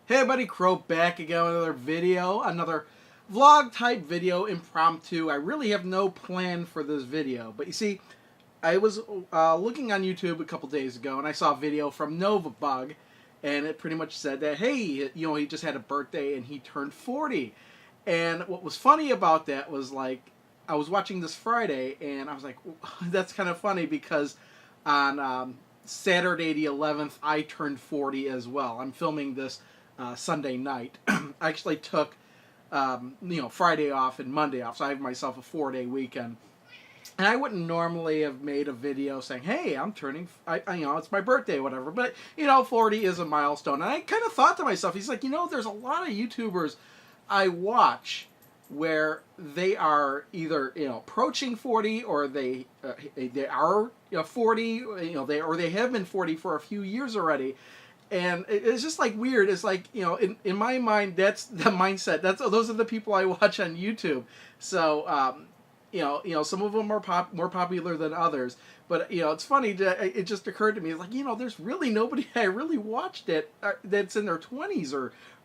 Hey everybody, Crow back again with another video, another vlog type video, impromptu. I really have no plan for this video, but you see, I was looking on YouTube a couple days ago and I saw a video from Novabug, and it pretty much said that, hey, he just had a birthday and he turned 40. And what was funny about that was, like, I was watching this Friday and I was like, that's kind of funny because on Saturday the 11th, I turned 40 as well. I'm filming this Sunday night. I actually took Friday off and Monday off, so I have myself a 4-day weekend. And I wouldn't normally have made a video saying, "Hey, I'm turning, it's my birthday, whatever." But 40 is a milestone, and I kind of thought to myself, he's like, there's a lot of YouTubers I watch where they are either approaching 40 or they are 40, they have been 40 for a few years already. And it's just like weird. It's like, in my mind, that's the mindset. Those are the people I watch on YouTube. So, some of them are more popular than others. But it's funny that it just occurred to me, like, there's really nobody I really watched that's in their 20s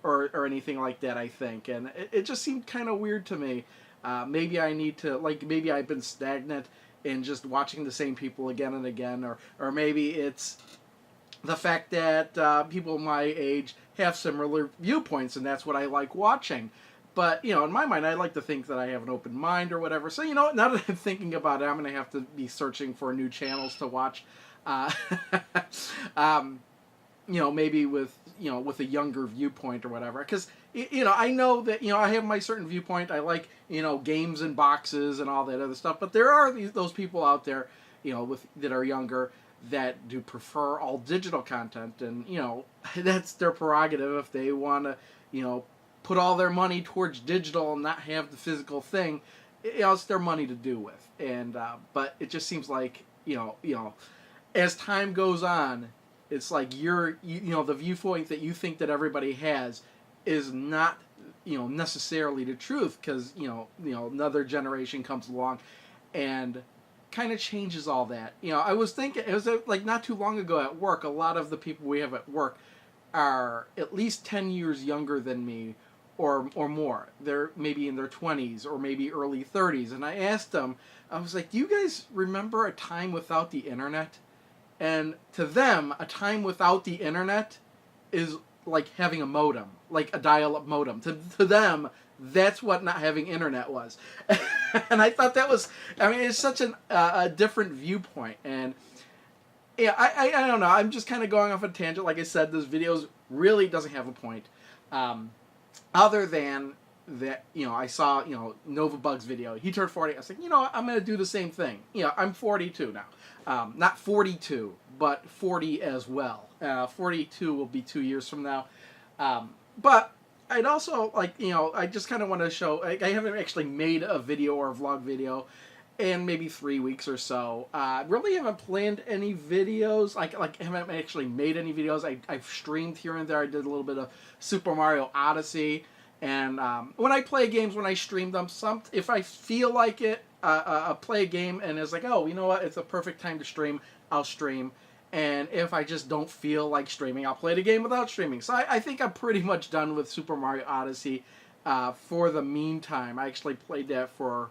or anything like that. I think, and it just seemed kind of weird to me. Maybe I need to, maybe I've been stagnant in just watching the same people again and again, or maybe it's the fact that people my age have similar viewpoints, and that's what I like watching. But, in my mind, I like to think that I have an open mind or whatever. So, now that I'm thinking about it, I'm going to have to be searching for new channels to watch. Maybe with a younger viewpoint or whatever. Because, I know that, I have my certain viewpoint. I like, games and boxes and all that other stuff. But there are those people out there, that are younger, that do prefer all digital content, and that's their prerogative. If they want to put all their money towards digital and not have the physical thing, it's their money to do with. And but it just seems like as time goes on, it's like the viewpoint that you think that everybody has is not necessarily the truth, because another generation comes along and kind of changes all that. I was thinking, it was like not too long ago at work, a lot of the people we have at work are at least 10 years younger than me, or more. They're maybe in their 20s or maybe early 30s. And I asked them, I was like, do you guys remember a time without the internet? And to them, a time without the internet is like having a modem, like a dial-up modem. To them, that's what not having internet was. And I thought that was, it's such a different viewpoint. And yeah, I don't know. I'm just kind of going off a tangent. Like I said, this video really doesn't have a point. Other than that, I saw, Novabug's video. He turned 40. I was like, I'm going to do the same thing. I'm 42 now. Not 42, but 40 as well. 42 will be 2 years from now. But I'd also, I just kind of want to show, I haven't actually made a video or a vlog video in maybe 3 weeks or so. Really haven't planned any videos. I haven't actually made any videos. I've streamed here and there. I did a little bit of Super Mario Odyssey. And when I play games, when I stream them, if I feel like it, I'll play a game and it's like, oh, you know what, it's a perfect time to stream, I'll stream. And if I just don't feel like streaming, I'll play the game without streaming. So I think I'm pretty much done with Super Mario Odyssey for the meantime. I actually played that for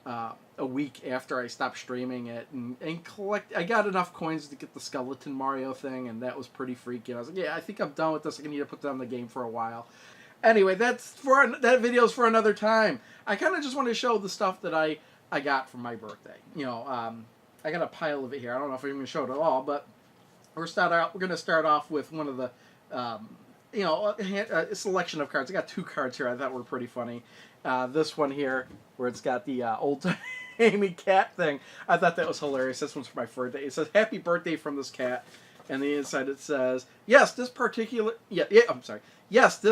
a week after I stopped streaming it, and I got enough coins to get the Skeleton Mario thing, and that was pretty freaky. I was like, yeah, I think I'm done with this. I need to put down the game for a while. Anyway, that video's for another time. I kind of just want to show the stuff that I got for my birthday. I got a pile of it here. I don't know if I'm going to show it at all, but we're going to start off with one of the, a selection of cards. I got 2 cards here I thought were pretty funny. This one here, where it's got the old-timey cat thing. I thought that was hilarious. This one's for my birthday. It says, "Happy birthday from this cat." And the inside it says, yes, this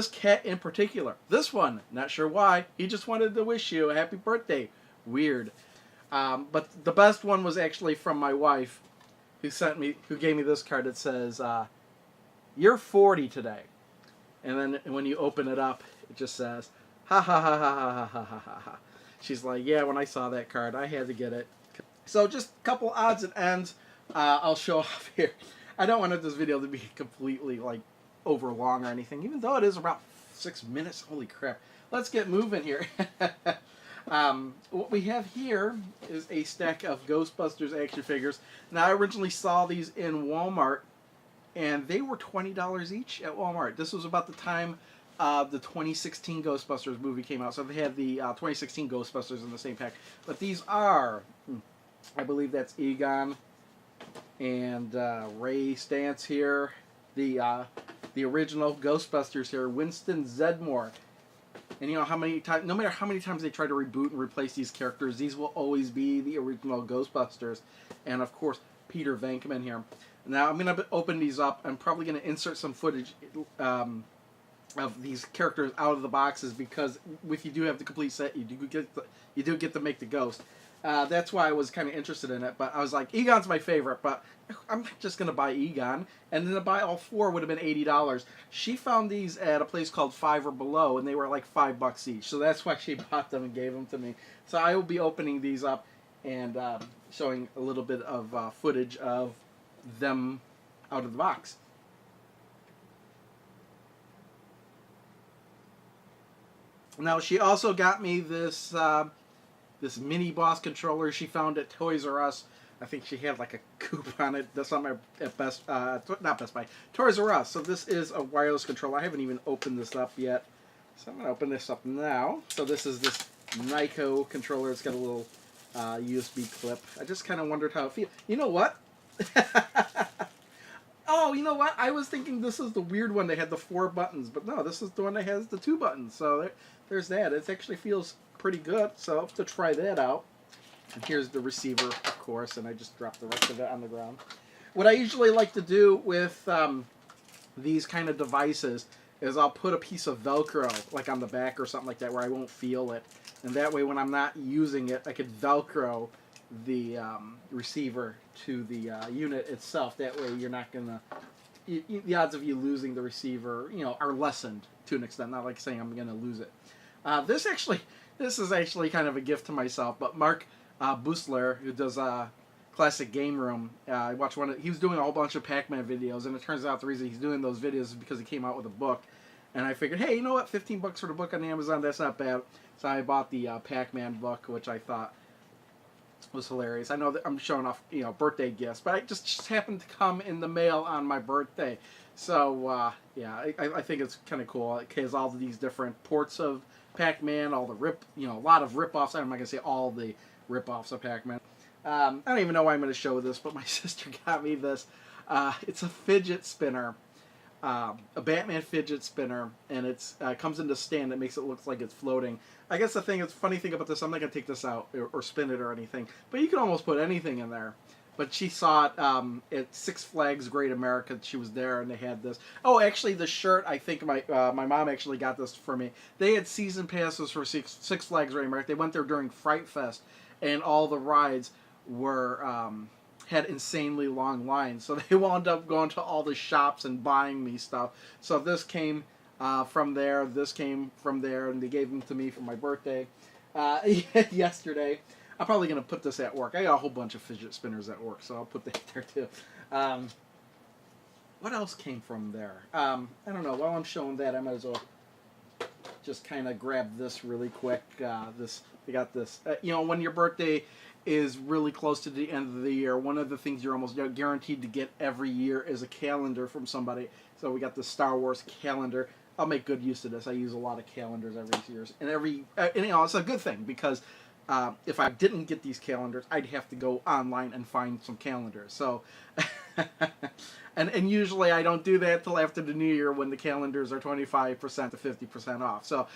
cat in particular. This one, not sure why. He just wanted to wish you a happy birthday. Weird. But the best one was actually from my wife, who gave me this card that says, "You're 40 today." And then when you open it up, it just says, "Ha ha ha ha ha ha ha ha ha." She's like, yeah, when I saw that card, I had to get it. So just a couple odds and ends I'll show off here. I don't want this video to be completely, over long or anything, even though it is about 6 minutes. Holy crap. Let's get moving here. What we have here is a stack of Ghostbusters action figures. Now, I originally saw these in Walmart, and they were $20 each at Walmart. This was about the time the 2016 Ghostbusters movie came out, so they had the 2016 Ghostbusters in the same pack. But these are, I believe that's Egon and Ray Stantz here, the original Ghostbusters here, Winston Zeddemore. And you know how many times, no matter how many times they try to reboot and replace these characters, these will always be the original Ghostbusters. And of course, Peter Venkman here. Now I'm going to open these up. I'm probably going to insert some footage of these characters out of the boxes, because if you do have the complete set, you do get to make the Ghost. That's why I was kind of interested in it. But I was like, Egon's my favorite, but I'm just going to buy Egon. And then to buy all four would have been $80. She found these at a place called Five or Below, and they were like $5 each. So that's why she bought them and gave them to me. So I will be opening these up and showing a little bit of footage of them out of the box. Now, she also got me this this mini boss controller she found at Toys R Us. I think she had like a coupon on it. That's not my at not Best Buy, Toys R Us. So this is a wireless controller. I haven't even opened this up yet, so I'm gonna open this up now. So this is this Nyko controller. It's got a little USB clip. I just kind of wondered how it feels. You know what? Oh, you know what? I was thinking this is the weird one. They had the 4 buttons, but no, this is the one that has the 2 buttons. So there's that. It actually feels pretty good. So I'll have to try that out. And here's the receiver, of course, and I just dropped the rest of it on the ground. What I usually like to do with these kind of devices is I'll put a piece of Velcro, like on the back or something like that, where I won't feel it. And that way, when I'm not using it, I could Velcro the receiver to the unit itself. That way, you're not gonna. The odds of you losing the receiver, are lessened to an extent. Not like saying I'm gonna lose it. This is actually kind of a gift to myself. But Mark Busler, who does Classic Game Room, I watched he was doing a whole bunch of Pac-Man videos, and it turns out the reason he's doing those videos is because he came out with a book. And I figured, hey, you know what? $15 for the book on Amazon, that's not bad. So I bought the Pac-Man book, which I thought was hilarious. I know that I'm showing off, birthday gifts, but it just happened to come in the mail on my birthday. So, yeah, I think it's kind of cool. It has all of these different ports of Pac-Man, all the a lot of rip-offs. I'm not going to say all the rip-offs of Pac-Man. I don't even know why I'm going to show this, but my sister got me this. It's a fidget spinner. A Batman fidget spinner, and it comes in the stand that makes it look like it's floating. I guess the funny thing about this, I'm not going to take this out or spin it or anything, but you can almost put anything in there. But she saw it at Six Flags Great America. She was there, and they had this. Oh, actually, the shirt, I think my mom actually got this for me. They had season passes for Six Flags Great America. They went there during Fright Fest, and all the rides were had insanely long lines. So they wound up going to all the shops and buying me stuff. So this came from there, this came from there, and they gave them to me for my birthday yesterday. I'm probably going to put this at work. I got a whole bunch of fidget spinners at work, so I'll put that there too. What else came from there? I don't know. While I'm showing that, I might as well just kind of grab this really quick. We got this. When your birthday is really close to the end of the year, one of the things you're almost guaranteed to get every year is a calendar from somebody. So we got the Star Wars calendar. I'll make good use of this. I use a lot of calendars every year, and it's a good thing, because if I didn't get these calendars, I'd have to go online and find some calendars. So, and usually I don't do that till after the new year, when the calendars are 25% to 50% off. So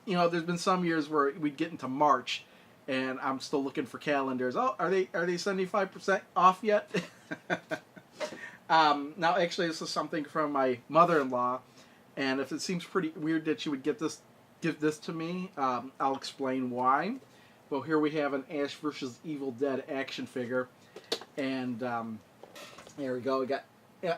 there's been some years where we'd get into March, and I'm still looking for calendars. Oh, are they 75% off yet? Now, actually, this is something from my mother-in-law, and if it seems pretty weird that she would give this to me, I'll explain why. Well, here we have an Ash vs. Evil Dead action figure, and there we go.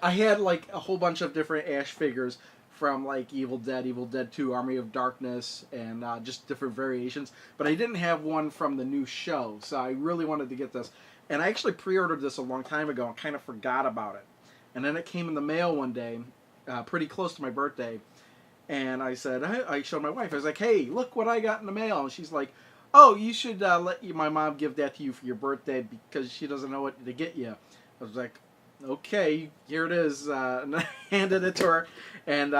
I had like a whole bunch of different Ash figures from like Evil Dead 2, Army of Darkness, and just different variations. But I didn't have one from the new show, so I really wanted to get this. And I actually pre-ordered this a long time ago and kind of forgot about it. And then it came in the mail one day, pretty close to my birthday. And I said, I showed my wife. I was like, hey, look what I got in the mail. And she's like, oh, you should my mom give that to you for your birthday because she doesn't know what to get you. I was like, okay, here it is. And I handed it to her. And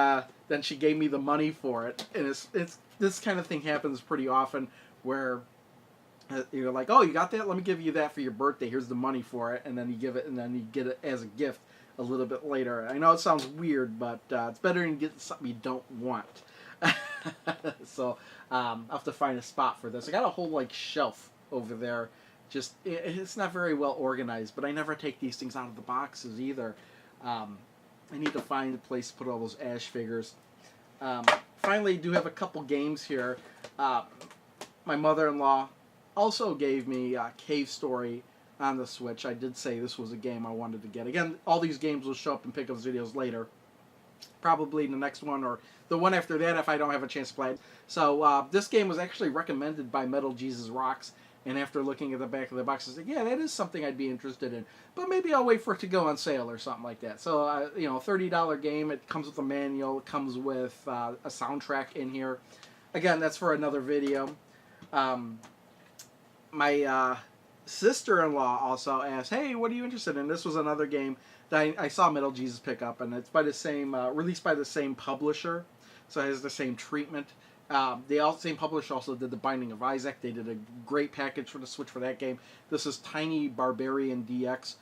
then she gave me the money for it. And it's this kind of thing happens pretty often where you're like, oh, you got that? Let me give you that for your birthday. Here's the money for it. And then you give it, and then you get it as a gift a little bit later. I know it sounds weird, but it's better than getting something you don't want. So I'll have to find a spot for this. I got a whole like shelf over there. Just it's not very well organized, but I never take these things out of the boxes either. I need to find a place to put all those Ash figures. Finally, do have a couple games here. My mother-in-law also gave me Cave Story on the Switch. I did say this was a game I wanted to get. Again, all these games will show up in pickups videos later. Probably the next one or the one after that if I don't have a chance to play it. So this game was actually recommended by Metal Jesus Rocks. And after looking at the back of the box, I said, yeah, that is something I'd be interested in. But maybe I'll wait for it to go on sale or something like that. So, $30 game. It comes with a manual. It comes with a soundtrack in here. Again, that's for another video. My sister-in-law also asked, hey, what are you interested in? This was another game that I saw Metal Jesus pick up. And it's by the same, released by the same publisher. So it has the same treatment. The same publisher also did The Binding of Isaac. They did a great package for the Switch for that game. This is Tiny Barbarian DX.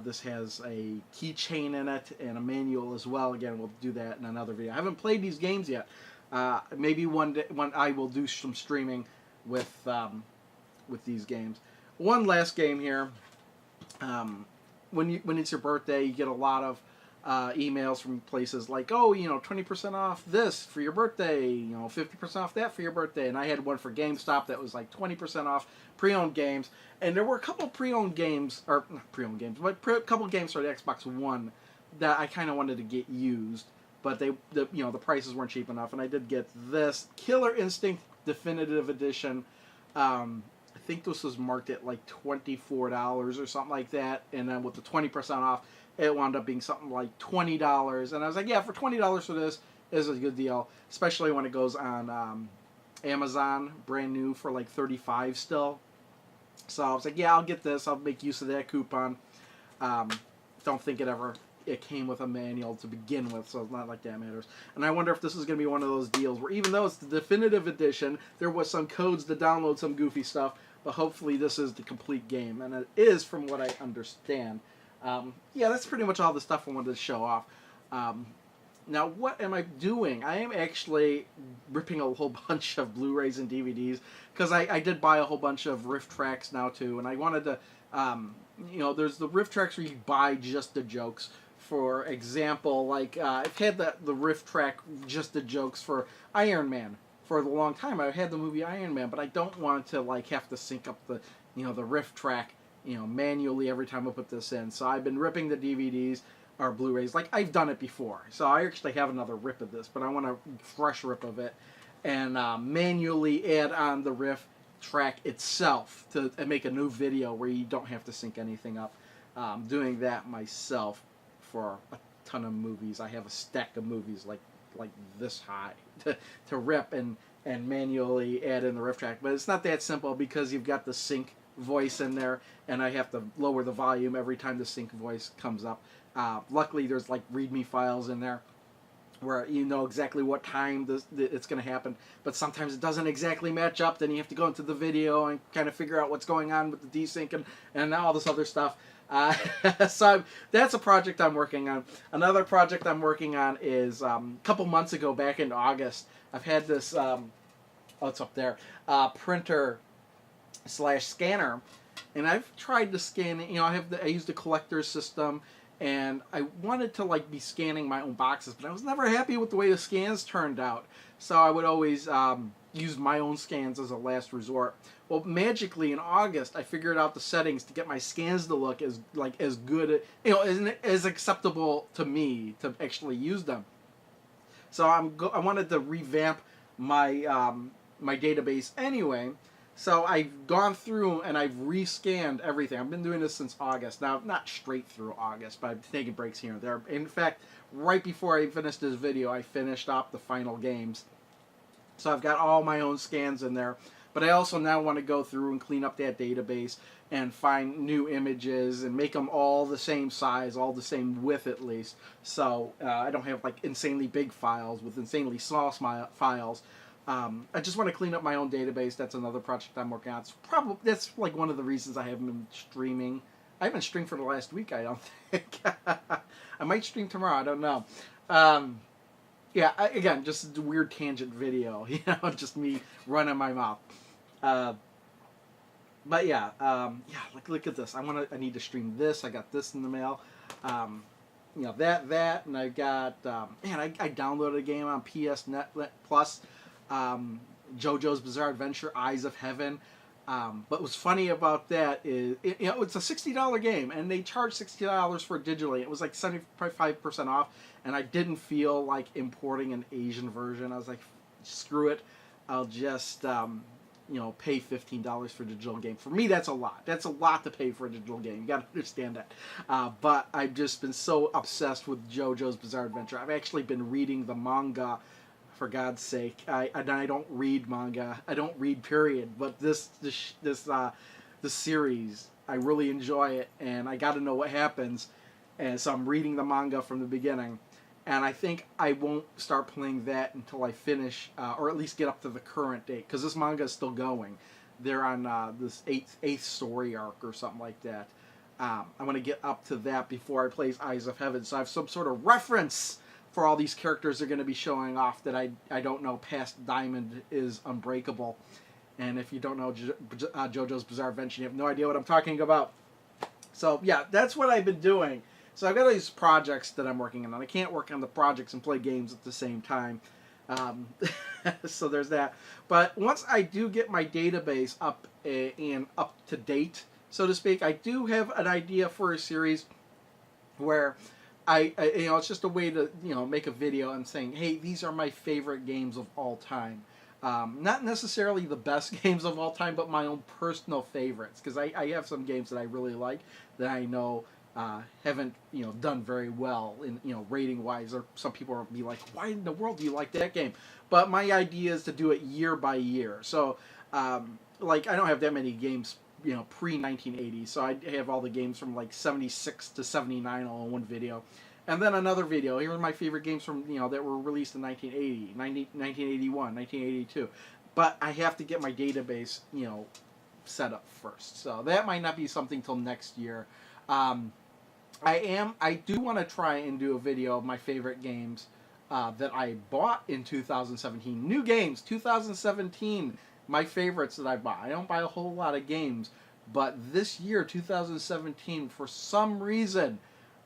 This has a keychain in it and a manual as well. Again, we'll do that in another video. I haven't played these games yet. Maybe one day when I will do some streaming with these games. One last game here. When it's your birthday, you get a lot of emails from places like, oh, 20% off this for your birthday, 50% off that for your birthday. And I had one for GameStop that was like 20% off pre-owned games. And there were a couple pre-owned games, or not pre-owned games, but a couple games for the Xbox One that I kind of wanted to get used. But the prices weren't cheap enough. And I did get this Killer Instinct Definitive Edition. I think this was marked at like $24 or something like that. And then with the 20% off, it wound up being something like $20. And I was like, yeah, for $20 for this is a good deal. Especially when it goes on Amazon, brand new for like $35 still. So I was like, yeah, I'll get this. I'll make use of that coupon. Don't think it came with a manual to begin with, so it's not like that matters. And I wonder if this is going to be one of those deals where even though it's the definitive edition, there was some codes to download some goofy stuff, but hopefully this is the complete game. And it is from what I understand. Yeah, that's pretty much all the stuff I wanted to show off. Now, what am I doing? I am actually ripping a whole bunch of Blu-rays and DVDs, because I did buy a whole bunch of riff tracks now, too, and I wanted to, there's the riff tracks where you buy just the jokes. For example, like, I've had the riff track, just the jokes for Iron Man for a long time. I had the movie Iron Man, but I don't want to, like, have to sync up the riff track manually every time I put this in. So I've been ripping the DVDs or Blu-rays. Like, I've done it before. So I actually have another rip of this, but I want a fresh rip of it. And manually add on the riff track itself to make a new video where you don't have to sync anything up. Doing that myself for a ton of movies. I have a stack of movies like this high to rip and manually add in the riff track. But it's not that simple because you've got the sync voice in there, and I have to lower the volume every time the sync voice comes up. Luckily, there's like README files in there where you know exactly what time it's going to happen, but sometimes it doesn't exactly match up. Then you have to go into the video and kind of figure out what's going on with the desync and all this other stuff. So that's a project I'm working on. Another project I'm working on is a couple months ago, back in August, I've had this, it's up there, printer / scanner, and I've tried to scan it. I use the collector's system, and I wanted to like be scanning my own boxes, but I was never happy with the way the scans turned out. So I would always use my own scans as a last resort. Well, magically in August, I figured out the settings to get my scans to look as good, as acceptable to me to actually use them. So I wanted to revamp my my database anyway. So I've gone through and I've rescanned everything. I've been doing this since August. Now, not straight through August, but I've taken breaks here and there. In fact, right before I finished this video, I finished up the final games. So I've got all my own scans in there. But I also now want to go through and clean up that database and find new images and make them all the same size, all the same width at least. So I don't have like insanely big files with insanely small files. I just want to clean up my own database. That's another project I'm working on. It's probably, that's like one of the reasons I haven't been streaming. I haven't streamed for the last week, I don't think. I might stream tomorrow, I don't know. Yeah, again, just a weird tangent video, you know, just me running my mouth. But yeah, yeah. Look at this. I need to stream this. I got this in the mail. You know that, and I got man. I downloaded a game on PS Net Plus, JoJo's Bizarre Adventure: Eyes of Heaven. But what's funny about that is, you know, it's a $60 game, and they charge $60 for it digitally. It was like 75% off, and I didn't feel like importing an Asian version. I was like, screw it, I'll just you know, pay $15 for a digital game. For me, that's a lot. That's a lot to pay for a digital game. You got to understand that. But I've just been so obsessed with JoJo's Bizarre Adventure. I've actually been reading the manga. For God's sake, I don't read manga. I don't read, period. But this series, I really enjoy it, and I got to know what happens. And so I'm reading the manga from the beginning. And I think I won't start playing that until I finish, or at least get up to the current date, because this manga is still going. They're on this eighth story arc or something like that. I want to get up to that before I play Eyes of Heaven, so I have some sort of reference for all these characters are going to be showing off that I don't know past Diamond is Unbreakable. And if you don't know JoJo's Bizarre Adventure, you have no idea what I'm talking about. So yeah, that's what I've been doing. So I've got these projects that I'm working on. I can't work on the projects and play games at the same time. So there's that. But once I do get my database up and up to date, so to speak, I do have an idea for a series where I you know, it's just a way to, you know, make a video and saying, hey, these are my favorite games of all time. Not necessarily the best games of all time, but my own personal favorites, because I have some games that I really like that I know haven't, you know, done very well in, you know, rating wise, or some people will be like, why in the world do you like that game? But my idea is to do it year by year. So like, I don't have that many games, you know, pre 1980, so I have all the games from like 76 to 79 all in one video. And then another video, here are my favorite games from, you know, that were released in 1980, 1981, 1982. But I have to get my database, you know, set up first. So that might not be something till next year. I do want to try and do a video of my favorite games that I bought in 2017. New games, 2017, my favorites that I bought. I don't buy a whole lot of games, but this year, 2017, for some reason,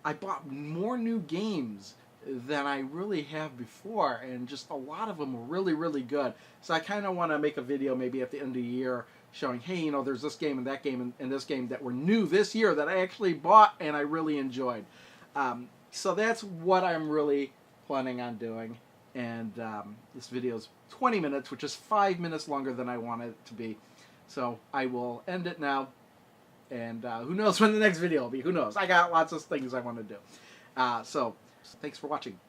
I bought more new games than I really have before, and just a lot of them were really, really good. So I kind of want to make a video maybe at the end of the year showing, hey, you know, there's this game and that game and this game that were new this year that I actually bought and I really enjoyed. So that's what I'm really planning on doing. And this video is 20 minutes, which is 5 minutes longer than I wanted it to be. So I will end it now. And who knows when the next video will be. Who knows? I got lots of things I want to do. So thanks for watching.